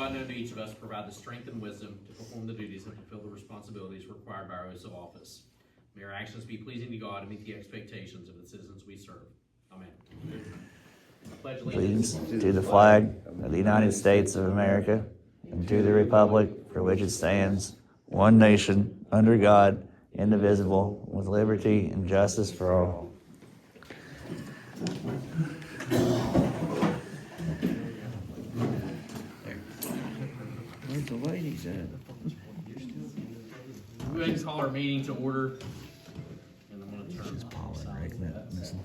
God known to each of us, provide the strength and wisdom to perform the duties and fulfill the responsibilities required by our oaths of office. May our actions be pleasing to God and meet the expectations of the citizens we serve. Amen. I pledge Allegiance to the flag of the United States of America and to the republic for which it stands, one nation, under God, indivisible, with liberty and justice for all. Where's the ladies at? We'll go ahead and call our meeting to order. And I'm going to turn Just pollen, sound right? for that. Missing.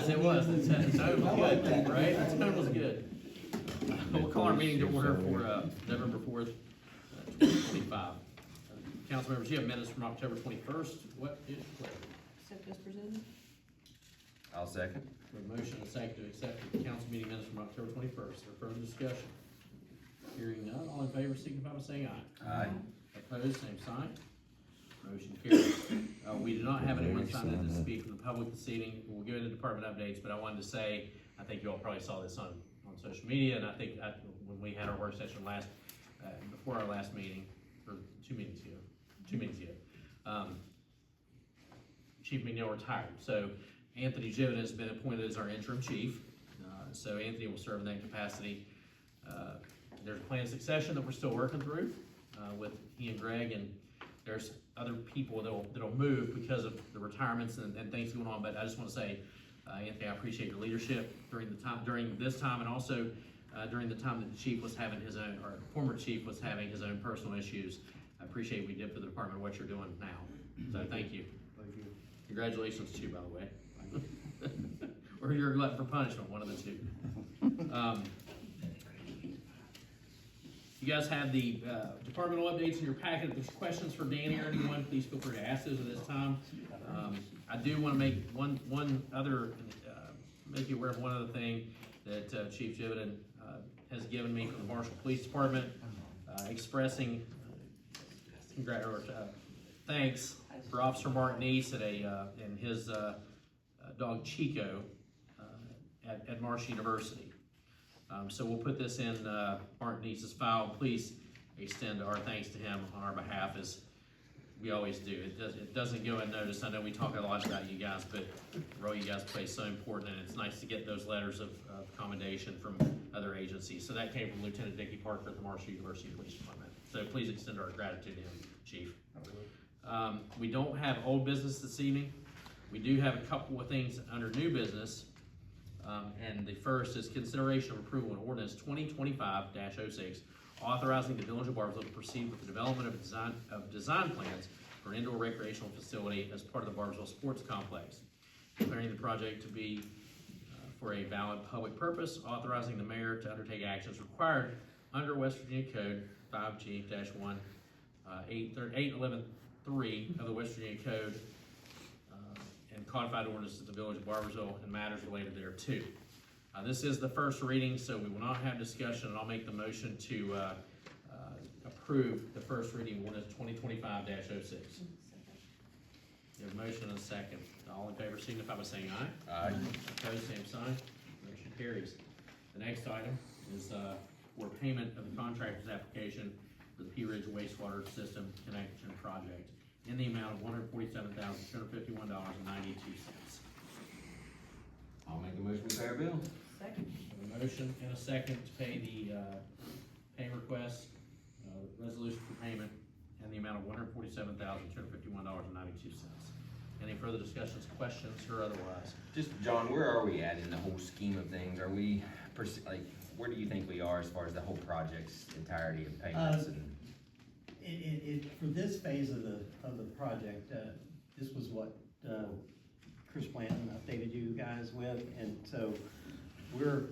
It was. The tone was good, right? The tone was good. We'll call our meeting to order for November 4th, 2025. Council members, you have minutes from October 21st. What is your pleasure? Accept as presented. I'll second. A motion and a second to accept the council meeting minutes from October 21st. Is there further discussion? Hearing none, all in favor signify by saying aye. Aye. Opposed, same sign. Motion carries. We do not have anyone signed in to speak from the public this evening. We'll go into department updates, but I wanted to say, I think you all probably saw this on social media, and I think when we had our work session before our last meeting, or two meetings ago, Chief McNeil retired. So Anthony Joven has been appointed as our interim chief. So Anthony will serve in that capacity. There's a planned succession that we're still working through with he and Greg, and there's other people that'll move because of the retirements and things going on. But I just want to say, Anthony, I appreciate your leadership during this time, and also during the time that the chief was having his own, or former chief was having his own personal issues. I appreciate what we did for the department, what you're doing now. So thank you. Thank you. Congratulations to you, by the way. Or you're glutton for punishment, one of the two. You guys have the departmental updates in your packet. If there's questions for Danny or anyone, please feel free to ask those at this time. I do want to make make you aware of one other thing that Chief Joven has given me from the Marshall Police Department, expressing thanks for Officer Mark Neese and his dog Chico at Marsh University. So we'll put this in Mark Neese's file. Please extend our thanks to him on our behalf, as we always do. It doesn't go unnoticed. I know we talk a lot about you guys, but the role you guys play is so important, and it's nice to get those letters of commendation from other agencies. So that came from Lieutenant Dickie Parker at the Marshall University Police Department. So please extend our gratitude to him, Chief. We don't have old business this evening. We do have a couple of things under new business. And the first is consideration of approval of ordinance 2025-06, authorizing the Village of Barboursville to proceed with the development of design plans for an indoor recreational facility as part of the Barboursville Sports Complex, declaring the project to be for a valid public purpose, authorizing the mayor to undertake actions required under West Virginia Code 5G-1 811.3 of the West Virginia Code, and codified ordinances of the Village of Barboursville and matters related thereto. This is the first reading, so we will not have discussion, and I'll make the motion to approve the first reading of ordinance 2025-06. You have a motion and a second. All in favor signify by saying aye. Aye. Opposed, same sign. Motion carries. The next item is for payment of the contractor's application for the Pea Ridge Wastewater System Connection Project in the amount of $147,251.92. I'll make a motion to pay our bill. Second. A motion and a second to pay the pay request, resolution for payment in the amount of $147,251.92. Any further discussions, questions, or otherwise? Just, John, where are we at in the whole scheme of things? Are we, where do you think we are as far as the whole project's entirety of payments? For this phase of the project, this was what Chris Blanton updated you guys with, and so we're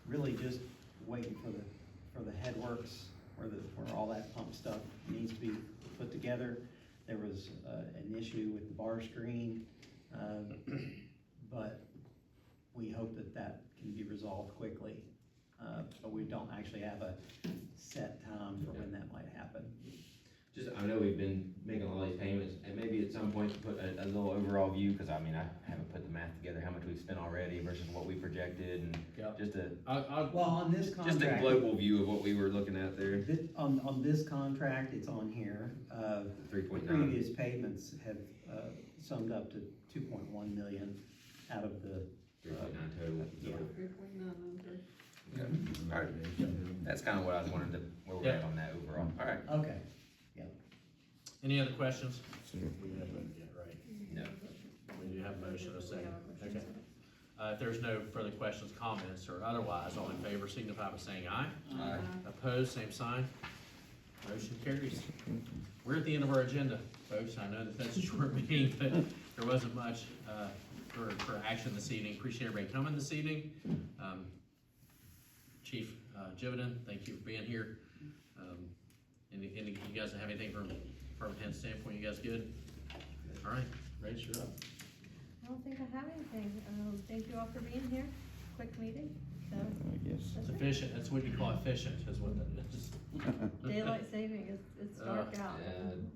really just waiting for the headworks where all that pump stuff needs to be put together. There was an issue with the bar screen, but we hope that can be resolved quickly. But we don't actually have a set time for when that might happen. just, I know we've been making all these payments, and maybe at some point put a little overall view, cause I mean, I haven't put the math together, how much we've spent already versus what we projected, and Yep. just Well, on this just a contract, global view of what we were looking at there. on this contract, it's on here, 3.9. previous payments have, summed up to 2.1 million out of the, 3.9 total. yeah. 3.9. Alright, that's kinda what I was wondering, where we're at on that overall, alright, Okay, Any other questions? So We haven't voted yet, right? no. We do have a motion, a second. Okay. If there's no further questions, comments, or otherwise, all in favor signify by saying aye. Aye. Opposed, same sign. Motion carries. We're at the end of our agenda, folks. I know that that's a short meeting, but there wasn't much for action this evening. Appreciate everybody coming this evening. Chief Jividen, thank you for being here. And you guys have anything from a pen standpoint? You guys good? All right, Rach, you're up. I don't think I have anything. Thank you all for being here. Quick meeting, so Yes. It's efficient. That's what you call efficient, is what that is. daylight saving, it's dark out.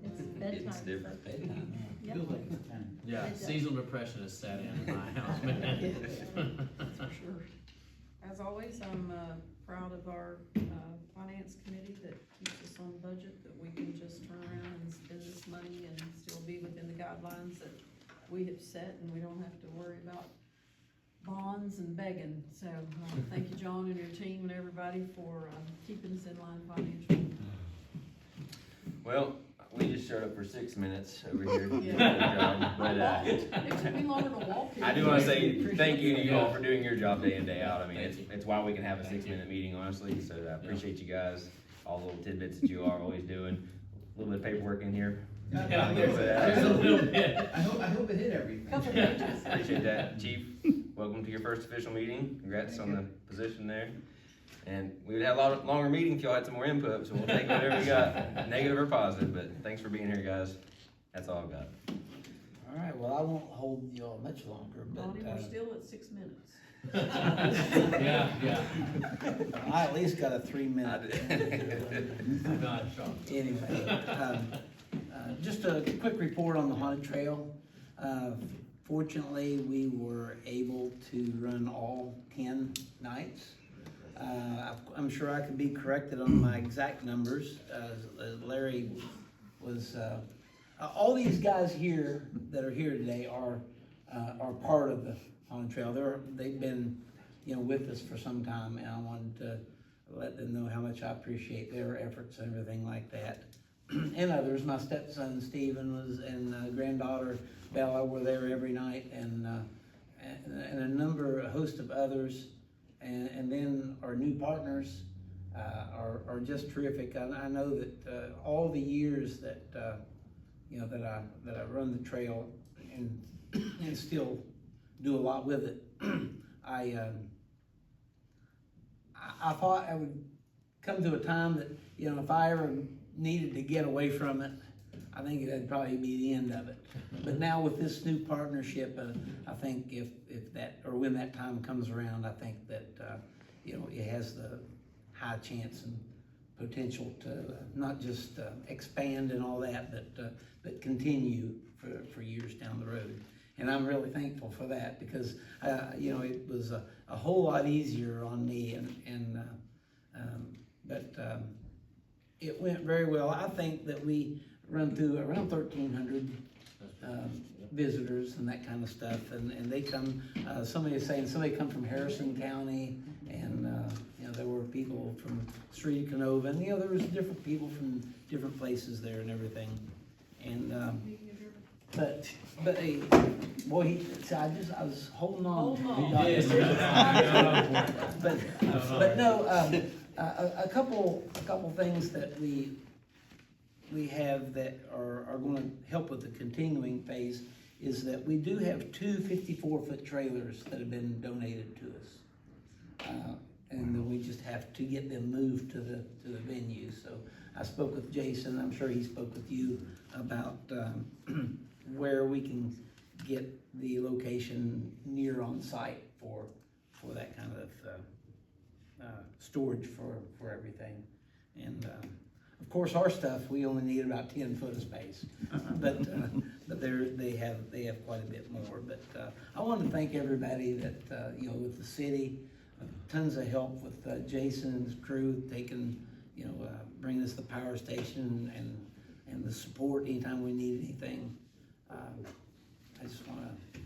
It's bedtime. It's different. Yep. Yeah, It does. seasonal depression is set in my house, man. That's for sure. As always, I'm proud of our finance committee that keeps us on budget, that we can just turn around and spend this money and still be within the guidelines that we have set, and we don't have to worry about bonds and begging. So, thank you, John, and your team and everybody for keeping us in line financially. Well, we just showed up for 6 minutes over here. Yeah. But, It took me longer to walk here. I do wanna say thank you to you all for doing your job day in, day out. I mean, it's why we can have a Thank you. 6-minute meeting, honestly, so I appreciate you guys, all the little tidbits that you are always doing. A little bit of paperwork in here. Yeah, There's a little bit. I hope it hit everything. Couple pages. Appreciate that. Chief, welcome to your first official meeting. Congrats on the position there. And we would have a lot longer meeting if y'all had some more input, so we'll take whatever we got, negative or positive, but thanks for being here, guys. That's all I've got. All right, well, I won't hold y'all much longer, Donnie, but, we're still at 6 minutes. Yeah. I at least got a 3-minute. I'm not shocked. Anyway, just a quick report on the haunted trail. Fortunately, we were able to run all 10 nights. I'm sure I could be corrected on my exact numbers. Larry was, all these guys here that are here today are part of the haunted trail. They've been, with us for some time, and I wanted to let them know how much I appreciate their efforts and everything like that. And others, my stepson Stephen and granddaughter Bella were there every night, and a host of others, and then our new partners are just terrific. I know that all the years that that I run the trail and still do a lot with it, I thought I would come to a time that if I ever needed to get away from it, I think that'd probably be the end of it. But now with this new partnership, I think if that, or when that time comes around, I think that it has the high chance and potential to not just expand and all that, but continue for years down the road. And I'm really thankful for that, because it was a whole lot easier on me, but it went very well. I think that we run through around 1,300 visitors and that kind of stuff, and they come. Somebody is saying somebody come from Harrison County, and there were people from Street of Canova, and there was different people from different places there and everything, and. But boy, I was holding on. But no, a couple things that we have that are going to help with the continuing phase is that we do have two 54-foot trailers that have been donated to us, and then we just have to get them moved to the venue. So I spoke with Jason. I'm sure he spoke with you about where we can get the location near on site for that kind of storage for everything. And Of course, our stuff, we only need about 10 foot of space, but they have quite a bit more. But I want to thank everybody that, you know, with the city, tons of help with Jason and his crew taking, you know, bringing us the power station and the support anytime we need anything. I just want to.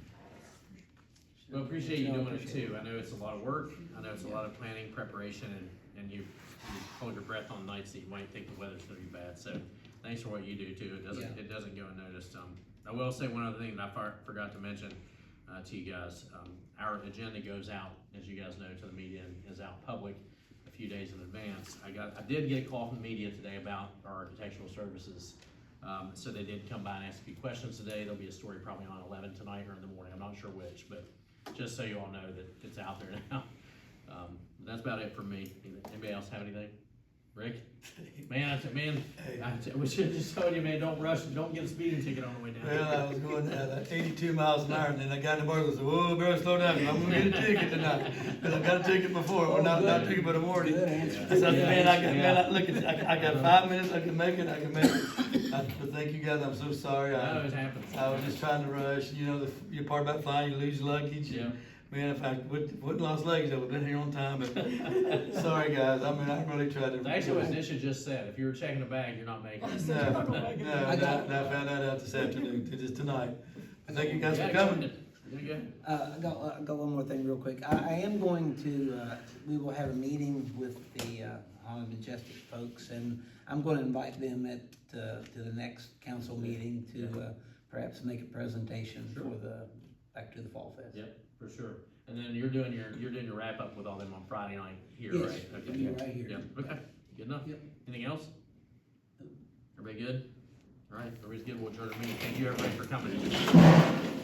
Well, appreciate you doing it too. I know it's a lot of work. I know it's a lot of planning, preparation, and you hold your breath on nights that you might think the weather's gonna be bad. So thanks for what you do too. It doesn't go unnoticed. I will say one other thing that I forgot to mention to you guys. Our agenda goes out, as you guys know, to the media and is out public a few days in advance. I did get a call from the media today about our architectural services. So they did come by and ask a few questions today. There'll be a story probably on 11 tonight or in the morning. I'm not sure which, but just so you all know that it's out there now. That's about it for me. Anybody else have anything? Rick? Man, we should have just told you, man, don't rush and don't get a speeding ticket on the way down. Well, I was going at 82 miles an hour, and then I got in the bar and said, whoa, better slow down, I'm gonna get a ticket tonight. Because I got a ticket before, well, not a ticket, but a warning. Good answer. I said, I got 5 minutes, I can make it. But thank you guys, I'm so sorry. I know it happens. I was just trying to rush, you know, your part about flying, you lose luggage. Yeah. Man, if I wouldn't lost luggage, I would've been here on time, but sorry, guys, I mean, I really tried to. It's actually what Nisha just said. If you were checking a bag, you're not making it. No, I found that out this afternoon, just tonight. Thank you guys for coming. I got one more thing real quick. I am going to, we will have a meeting with the Haunted Majestic folks, and I'm going to invite them to the next council meeting to perhaps make a presentation for back to the Fall Fest. Yep, for sure. And then you're doing your wrap up with all them on Friday night here, Yes, right? Okay. it'll be right here. Yep, okay, good enough. Yep. Anything else? Everybody good? All right, everybody's good. We'll adjourn the meeting. Thank you everybody for coming.